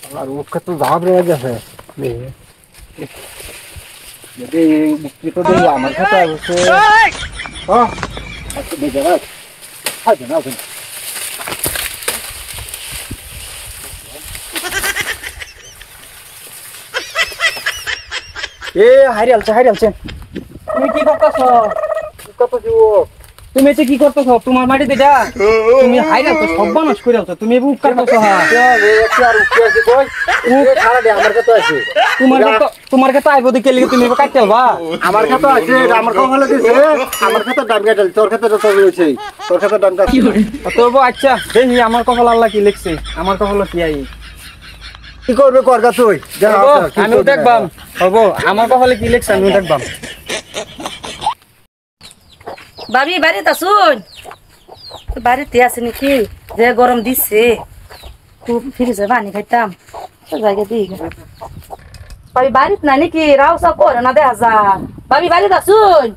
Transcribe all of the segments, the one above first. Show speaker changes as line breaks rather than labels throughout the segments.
আর ওকে তো ভাব রে গেছে যদি মুক্তি তো দেই আমার কাছে আছে হ্যাঁ আচ্ছা দেখে রাখ আজ না বল এ হারি আলছে তুমি কি করতেছ কত দিও তুমি এসে কি করতেছ তোমার মাটি দেটা তুমি হাইরা তো সব বানস করে আলছো তুমি বুক করতেছ হ্যাঁ একটু আর উঠে আছে কই ও খাড়া দে আমার কাছে আছে তোমার কাছে আইবো দেখে লিখে তুমি কাটতে হবা আমার কাছে আছে আমার কাছে ভালো দিছে আমার কাছে ডান কাটাল তোর কাছে তো সব হইছে তোর কাছে ডান কাট তোর বউ আচ্ছা দেখি আমার কপাল আল্লাহ কি লিখছে আমার কপাল কি আই কি করবে করগা তুই আমি দেখবাম হবো আমার কপালে কি লিখছে আমি দেখবাম
বাবি বাড়িতে আসুন বাড়িতে আছে নাকি যে গরম দিচ্ছে খুব ফ্রিজে পানি খাইতাম জায়গা দিই বাবি বাড়িতে না নাকি রাউসা করে না দেখা যা বাবি বাড়িতে আসুন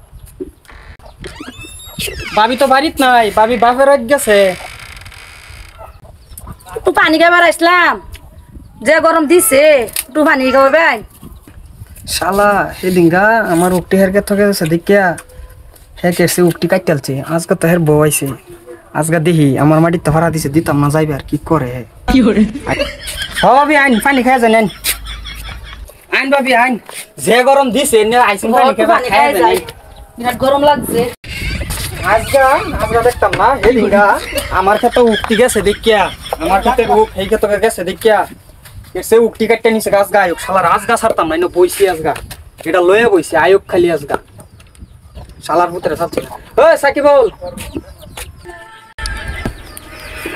বাবি তো বাড়িত নাই বাবি বাপের রাত গেছে
একটু পানি খাবার আসলাম যে গরম দিচ্ছে একটু পানি খাবেন
শালা হে ডিঙ্গা আমার উক্তি হেরকে থকে গেছে দেখিয়া হে কেসে উক্তি কাটতেলছে আজকে তো হের বউ আইছে আজকে দেখি আমার মাটি তো হরা দিছে দিতাম না যাইবে আর কি করে কি করে ভাবি আইন পানি খাই যান আইন ভাবি আইন যে গরম দিছে নে আইসিন পানি খাই যাই
বিরাট গরম লাগছে
আজকে দেখতাম না হে ডিঙ্গা আমার ক্ষেত্রে উক্তি গেছে দেখিয়া আমার ক্ষেত্রে রূপ এই ক্ষেত্রে গেছে দেখিয়া কেসে উক্তি কাটতে নিছে গাছ গায়ক শালা রাজ গাছ ছাড়তাম না বইছি আজগা এটা লয়ে বইছি আয়ুক খালি আজগা শালার পুত্রে ছাড়ছে ওই সাকিব বল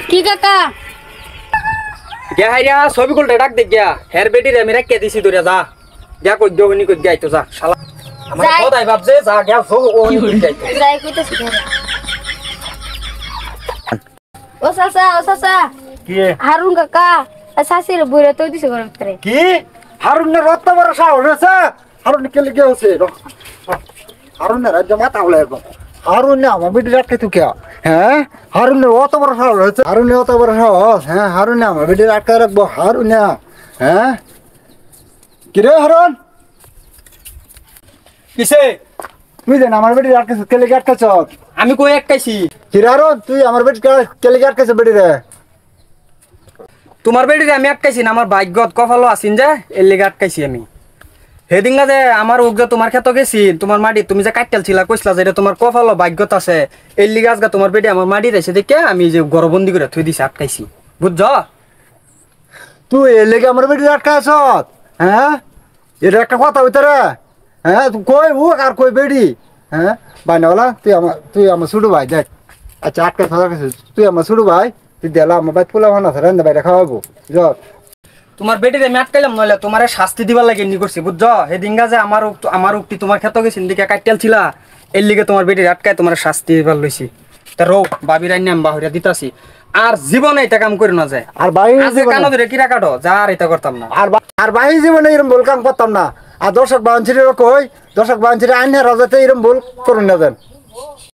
কি কাকা
গিয়া হাইরা ছবি কলটা ডাক দে গিয়া হের বেটি রে আমি রাখকে দিছি তোরে যা গিয়া কই দেও নি কই যাইতো যা শালা আমার খোদাই বাপ যে যা গিয়া সব ও নি কই যাইতো
যাই কইতেছি ও সাসা
কি
হারুন কাকা শাশির বইরে তো দিছে গরম করে
কি হারুনের রত্ন বড় সাহস আছে হারুন কে লিগে আছে হারুনের রাজ্য মাথা হলো একদম হারুন না আমার বেটি রাখতে তুই কে হ্যাঁ হারুনের অত বড় সাহস আছে হারুনের অত বড় সাহস হ্যাঁ হারুন আমার বেটি রাখতে রাখবো হারুন হ্যাঁ কিরে হারুন কিসে তুই দেন আমার বেটি রাখতে কে লিগে আটকাছ আমি কই আটকাইছি কিরে হারুন তুই আমার বেটি কে লিগে আটকাইছ বেটি রে তোমার বেটি আমি আটকাইছি না আমার ভাগ্যত কপালও আসিন যে এর লিগে আটকাইছি আমি হেদিঙ্গা যে আমার উগজা তোমার ক্ষেত গেছি তোমার মাটি তুমি যে কাটতেল ছিলা কইসলা যে এটা তোমার কপালও ভাগ্যত আছে এর লিগে আজকে তোমার বেটি আমার মাটি রেছে দেখে আমি যে গরবন্দি করে থই দিছি আটকাইছি বুঝছ তুই এর লিগে আমার বেটি আটকাইছ হ্যাঁ এটা একটা কথা হইতারে হ্যাঁ কই ও আর কই বেটি হ্যাঁ বাইনাওয়ালা তুই আমার ছোট ভাই দেখ আচ্ছা আটকাইছ তুই আমার ছোট ভাই তুই দেলা আমার বাইক পোলা ভান আছে রান্না বাইরে খাওয়াবো য তোমার বেটির আমি আটকাইলাম নইলে তোমার শাস্তি দিবার লাগে এমনি করছি বুঝছ হেদিঙ্গা যে আমার উক্তি তোমার ক্ষেত গেছি দিকে কাটতেল ছিলা এর লিগে তোমার বেটির আটকায় তোমার শাস্তি দিবার লইছি তা রো বাবির আইন নাম বাহুরিয়া দিতাছি আর জীবনে এটা কাম করে না যায় আর বাহি কানো ধরে কিরা কাটো যা আর এটা করতাম না আর বাহি জীবনে এরকম ভুল কাম করতাম না আর দর্শক বাঞ্ছির কই দর্শক বাঞ্ছির আইন রাজাতে এরকম ভুল করুন না দেন